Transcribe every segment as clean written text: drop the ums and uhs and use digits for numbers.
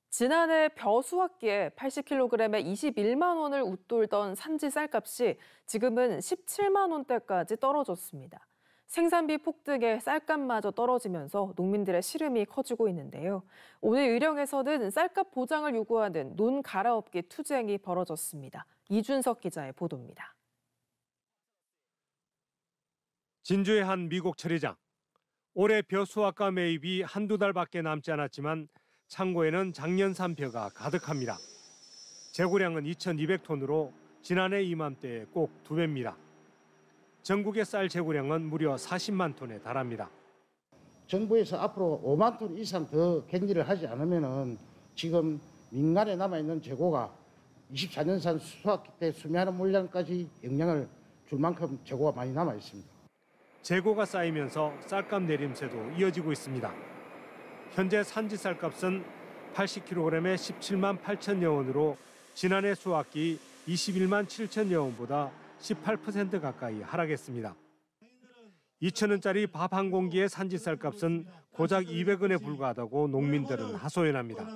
지난해 벼 수확기에 80kg에 21만 원을 웃돌던 산지 쌀값이 지금은 17만 원대까지 떨어졌습니다. 생산비 폭등에 쌀값마저 떨어지면서 농민들의 시름이 커지고 있는데요. 오늘 의령에서는 쌀값 보장을 요구하는 논 갈아엎기 투쟁이 벌어졌습니다. 이준석 기자의 보도입니다. 진주의 한 미국 처리장. 올해 벼 수확과 매입이 한두 달밖에 남지 않았지만 창고에는 작년 산 벼가 가득합니다. 재고량은 2,200톤으로 지난해 이맘때의 꼭 2배입니다. 전국의 쌀 재고량은 무려 40만 톤에 달합니다. 정부에서 앞으로 5만 톤 이상 더 갱리를 하지 않으면 지금 민간에 남아있는 재고가 24년산 수확기 때 수매하는 물량까지 영향을 줄 만큼 재고가 많이 남아 있습니다. 재고가 쌓이면서 쌀값 내림세도 이어지고 있습니다. 현재 산지 쌀값은 80kg에 17만 8천여 원으로 지난해 수확기 21만 7천여 원보다 18% 가까이 하락했습니다. 2,000원짜리 밥 한 공기의 산지 쌀값은 고작 200원에 불과하다고 농민들은 하소연합니다.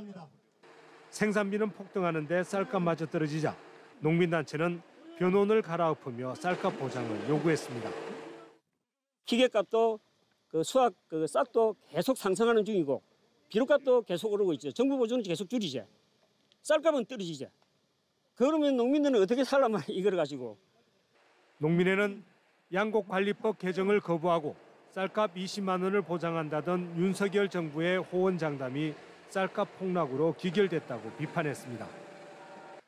생산비는 폭등하는데 쌀값마저 떨어지자 농민단체는 벼논을 갈아엎으며 쌀값 보장을 요구했습니다. 기계값도 수확 싹도 계속 상승하는 중이고 비료값도 계속 오르고 있죠. 정부 보조는 계속 줄이죠. 쌀값은 떨어지죠. 그러면 농민들은 어떻게 살라면 이걸 가지고. 농민회는 양곡관리법 개정을 거부하고 쌀값 20만 원을 보장한다던 윤석열 정부의 호언장담이 쌀값 폭락으로 귀결됐다고 비판했습니다.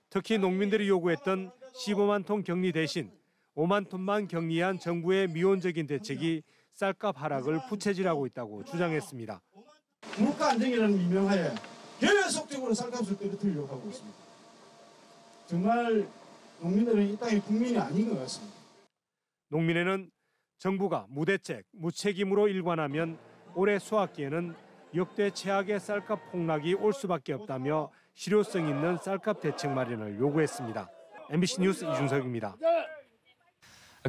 특히 농민들이 요구했던 15만 톤 격리 대신 5만 톤만 격리한 정부의 미온적인 대책이 쌀값 하락을 부채질하고 있다고 주장했습니다. 물가 안정이라는 미명하에 계속적으로 쌀값을 떨어뜨리려고 하고 있습니다. 정말 농민들은 이 땅의 국민이 아닌 것 같습니다. 농민회는 정부가 무대책, 무책임으로 일관하면 올해 수확기에는 역대 최악의 쌀값 폭락이 올 수밖에 없다며 실효성 있는 쌀값 대책 마련을 요구했습니다. MBC 뉴스 이준석입니다.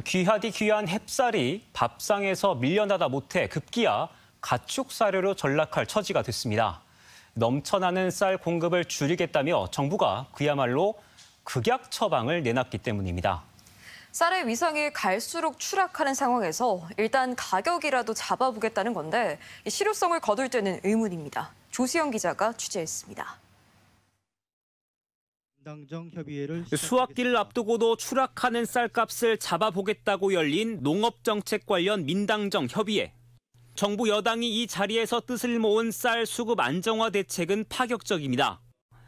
귀하디 귀한 햅쌀이 밥상에서 밀려나다 못해 급기야 가축 사료로 전락할 처지가 됐습니다. 넘쳐나는 쌀 공급을 줄이겠다며 정부가 그야말로 극약 처방을 내놨기 때문입니다. 쌀의 위상이 갈수록 추락하는 상황에서 일단 가격이라도 잡아보겠다는 건데 실효성을 거둘 때는 의문입니다. 조수영 기자가 취재했습니다. 수확기를 앞두고도 추락하는 쌀값을 잡아보겠다고 열린 농업정책 관련 민당정 협의회. 정부 여당이 이 자리에서 뜻을 모은 쌀 수급 안정화 대책은 파격적입니다.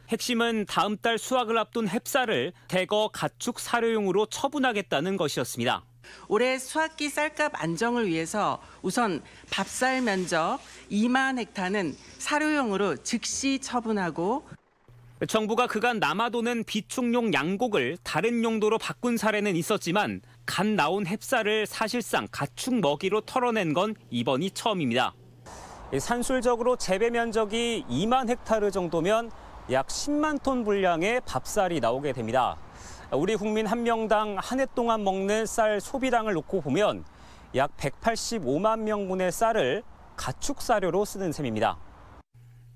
핵심은 다음 달 수확을 앞둔 햅쌀을 대거 가축 사료용으로 처분하겠다는 것이었습니다. 올해 수확기 쌀값 안정을 위해서 우선 밥쌀 면적 2만 헥타는 사료용으로 즉시 처분하고 정부가 그간 남아도는 비축용 양곡을 다른 용도로 바꾼 사례는 있었지만 갓 나온 햅쌀을 사실상 가축 먹이로 털어낸 건 이번이 처음입니다. 산술적으로 재배 면적이 2만 헥타르 정도면 약 10만 톤 분량의 밥쌀이 나오게 됩니다. 우리 국민 한 명당 한 해 동안 먹는 쌀 소비량을 놓고 보면 약 185만 명분의 쌀을 가축 사료로 쓰는 셈입니다.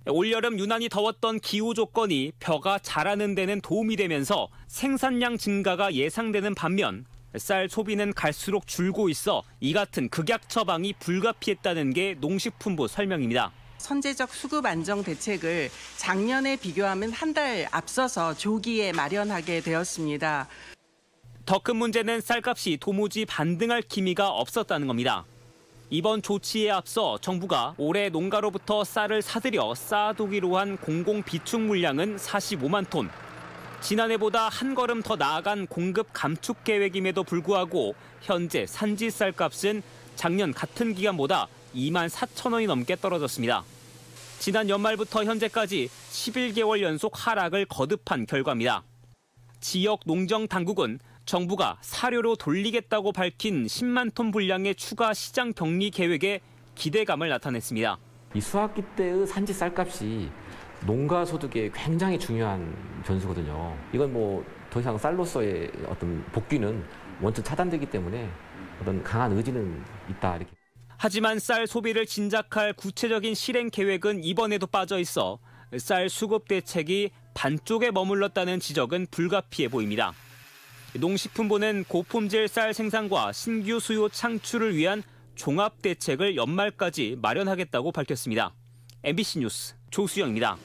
올여름 유난히 더웠던 기후 조건이 벼가 자라는 데는 도움이 되면서 생산량 증가가 예상되는 반면 쌀 소비는 갈수록 줄고 있어 이 같은 극약 처방이 불가피했다는 게 농식품부 설명입니다. 선제적 수급 안정 대책을 작년에 비교하면 한 달 앞서서 조기에 마련하게 되었습니다. 더 큰 문제는 쌀값이 도무지 반등할 기미가 없었다는 겁니다. 이번 조치에 앞서 정부가 올해 농가로부터 쌀을 사들여 쌓아두기로 한 공공 비축 물량은 45만 톤. 지난해보다 한 걸음 더 나아간 공급 감축 계획임에도 불구하고 현재 산지 쌀값은 작년 같은 기간보다 2만 4천 원이 넘게 떨어졌습니다. 지난 연말부터 현재까지 11개월 연속 하락을 거듭한 결과입니다. 지역 농정 당국은 정부가 사료로 돌리겠다고 밝힌 10만 톤 분량의 추가 시장 격리 계획에 기대감을 나타냈습니다. 이 수확기 때의 산지 쌀값이 농가 소득에 굉장히 중요한 변수거든요. 이건 뭐 더 이상 쌀로서의 어떤 복귀는 원천 차단되기 때문에 어떤 강한 의지는 있다 이렇게. 하지만 쌀 소비를 진작할 구체적인 실행 계획은 이번에도 빠져 있어 쌀 수급 대책이 반쪽에 머물렀다는 지적은 불가피해 보입니다. 농식품부는 고품질 쌀 생산과 신규 수요 창출을 위한 종합 대책을 연말까지 마련하겠다고 밝혔습니다. MBC 뉴스 조수영입니다.